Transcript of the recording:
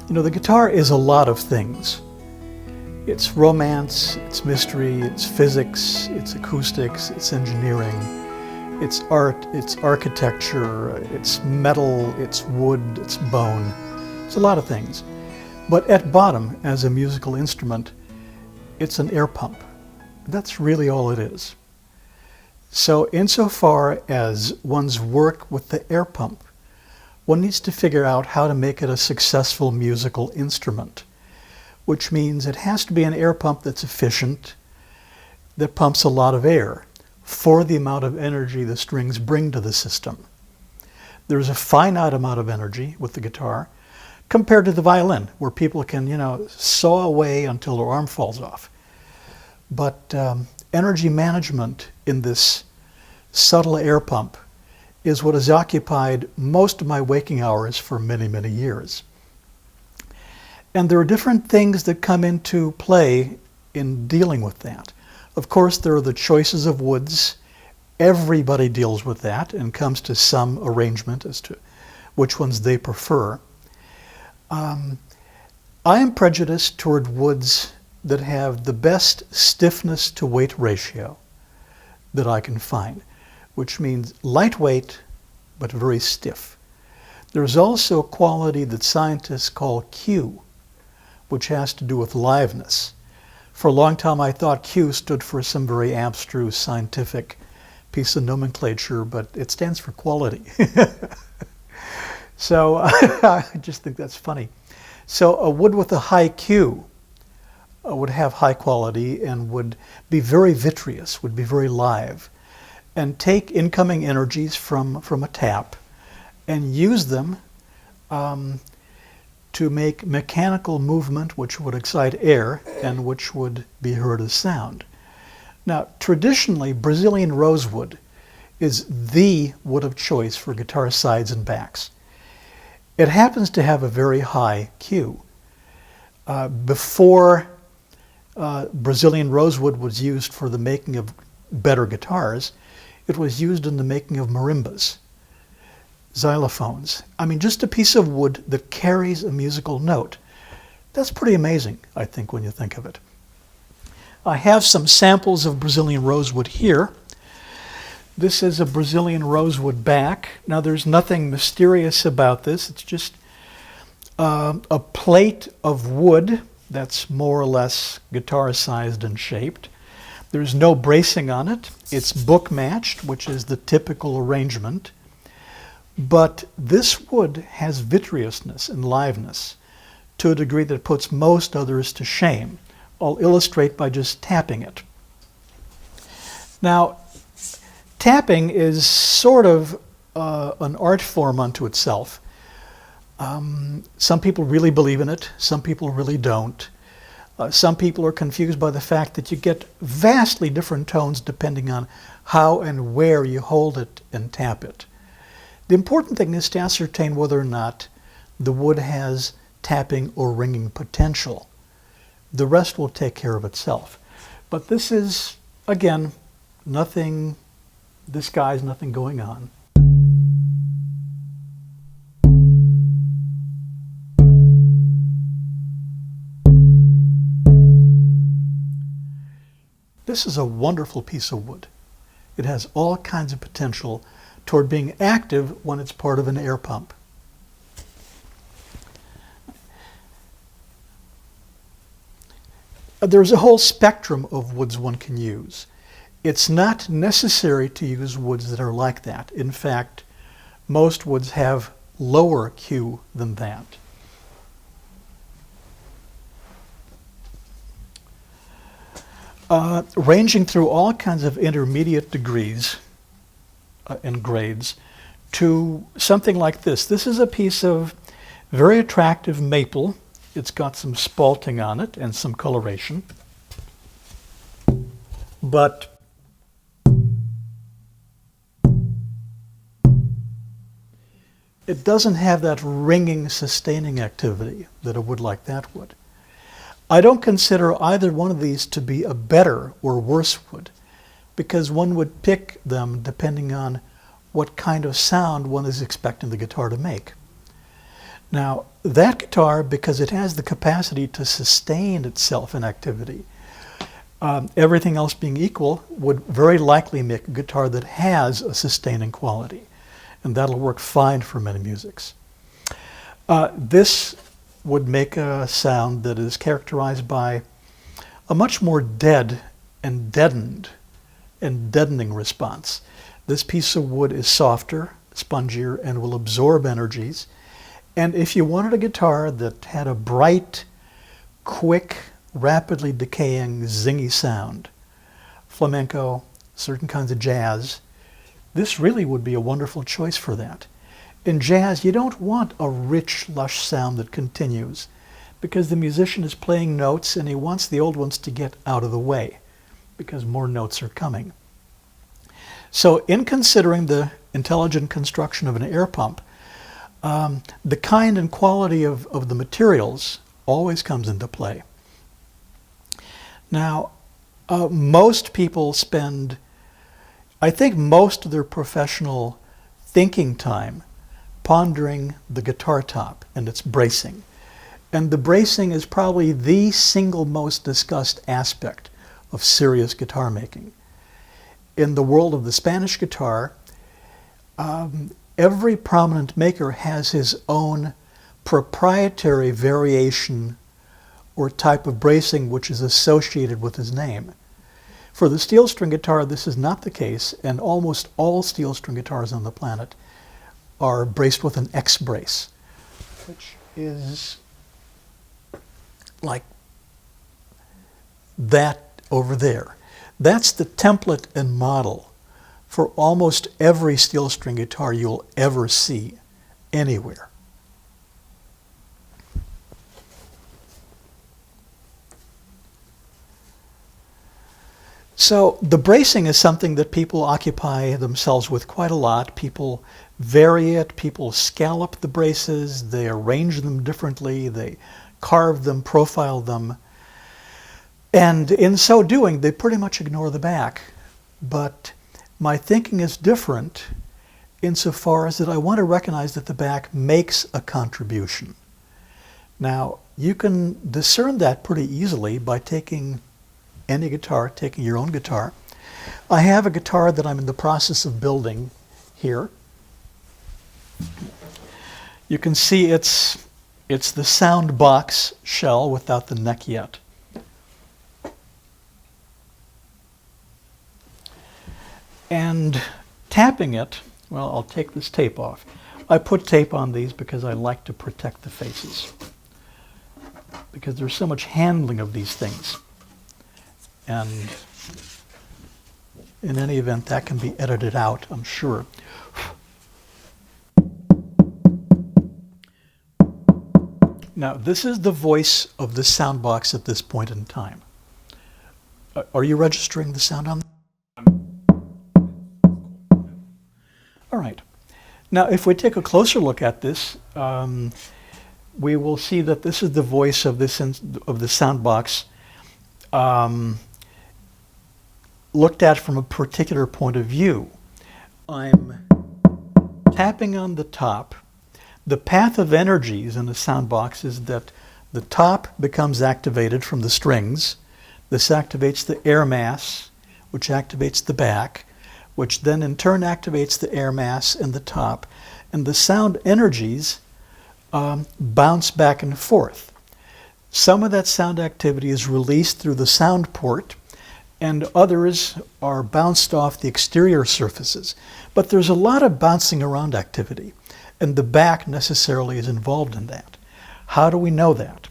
You know, the guitar is a lot of things. It's romance, it's mystery, it's physics, it's acoustics, it's engineering, it's art, it's architecture, it's metal, it's wood, it's bone. It's a lot of things. But at bottom, as a musical instrument, it's an air pump. That's really all it is. So insofar as one's work with the air pump, one needs to figure out how to make it a successful musical instrument, which means it has to be an air pump that's efficient, that pumps a lot of air for the amount of energy the strings bring to the system. There's a finite amount of energy with the guitar compared to the violin, where people can, saw away until their arm falls off. But energy management in this subtle air pump is what has occupied most of my waking hours for many, many years. And there are different things that come into play in dealing with that. Of course, there are the choices of woods. Everybody deals with that and comes to some arrangement as to which ones they prefer. I am prejudiced toward woods that have the best stiffness to weight ratio that I can find, which means lightweight but very stiff. There's also a quality that scientists call Q, which has to do with liveness. For a long time I thought Q stood for some very abstruse scientific piece of nomenclature, but it stands for quality. So I just think that's funny. So a wood with a high Q would have high quality and would be very vitreous, would be very live, and take incoming energies from a tap and use them to make mechanical movement which would excite air and which would be heard as sound. Now, traditionally, Brazilian rosewood is the wood of choice for guitar sides and backs. It happens to have a very high Q. Before Brazilian rosewood was used for the making of better guitars, it was used in the making of marimbas, xylophones. I mean, just a piece of wood that carries a musical note. That's pretty amazing, I think, when you think of it. I have some samples of Brazilian rosewood here. This is a Brazilian rosewood back. Now, there's nothing mysterious about this. It's just a plate of wood that's more or less guitar-sized and shaped. There's no bracing on it. It's book-matched, which is the typical arrangement. But this wood has vitreousness and liveness to a degree that puts most others to shame. I'll illustrate by just tapping it. Now, tapping is sort of an art form unto itself. Some people really believe in it, some people really don't. Some people are confused by the fact that you get vastly different tones depending on how and where you hold it and tap it. The important thing is to ascertain whether or not the wood has tapping or ringing potential. The rest will take care of itself. But this is, again, nothing disguised, nothing going on. This is a wonderful piece of wood. It has all kinds of potential toward being active when it's part of an air pump. There's a whole spectrum of woods one can use. It's not necessary to use woods that are like that. In fact, most woods have lower Q than that. Ranging through all kinds of intermediate degrees and grades to something like this. This is a piece of very attractive maple. It's got some spalting on it and some coloration. But it doesn't have that ringing, sustaining activity that a wood like that would. I don't consider either one of these to be a better or worse wood, because one would pick them depending on what kind of sound one is expecting the guitar to make. Now, that guitar, because it has the capacity to sustain itself in activity, everything else being equal, would very likely make a guitar that has a sustaining quality. And that'll work fine for many musics. This would make a sound that is characterized by a much more dead and deadening response. This piece of wood is softer, spongier, and will absorb energies. And if you wanted a guitar that had a bright, quick, rapidly decaying, zingy sound, flamenco, certain kinds of jazz, this really would be a wonderful choice for that. In jazz, you don't want a rich, lush sound that continues, because the musician is playing notes and he wants the old ones to get out of the way, because more notes are coming. So in considering the intelligent construction of an air pump, the kind and quality of the materials always comes into play. Now, most people spend, I think, most of their professional thinking time pondering the guitar top and its bracing. And the bracing is probably the single most discussed aspect of serious guitar making. In the world of the Spanish guitar, every prominent maker has his own proprietary variation or type of bracing which is associated with his name. For the steel string guitar, this is not the case, and almost all steel string guitars on the planet are braced with an X brace, which is like that over there. That's the template and model for almost every steel string guitar you'll ever see anywhere. So the bracing is something that people occupy themselves with quite a lot. People vary it, people scallop the braces, they arrange them differently, they carve them, profile them, and in so doing they pretty much ignore the back. But my thinking is different insofar as that I want to recognize that the back makes a contribution. Now, you can discern that pretty easily by taking any guitar, taking your own guitar. I have a guitar that I'm in the process of building here. You can see it's the sound box shell without the neck yet. And tapping it, well, I'll take this tape off. I put tape on these because I like to protect the faces, because there's so much handling of these things. And in any event, that can be edited out, I'm sure. Now, this is the voice of the sound box at this point in time. Are you registering the sound on? All right. Now, if we take a closer look at this, we will see that this is the voice of the sound box looked at from a particular point of view. I'm tapping on the top. The path of energies in the sound box is that the top becomes activated from the strings. This activates the air mass, which activates the back, which then in turn activates the air mass and the top. And the sound energies bounce back and forth. Some of that sound activity is released through the sound port, and others are bounced off the exterior surfaces. But there's a lot of bouncing around activity, and the back necessarily is involved in that. How do we know that?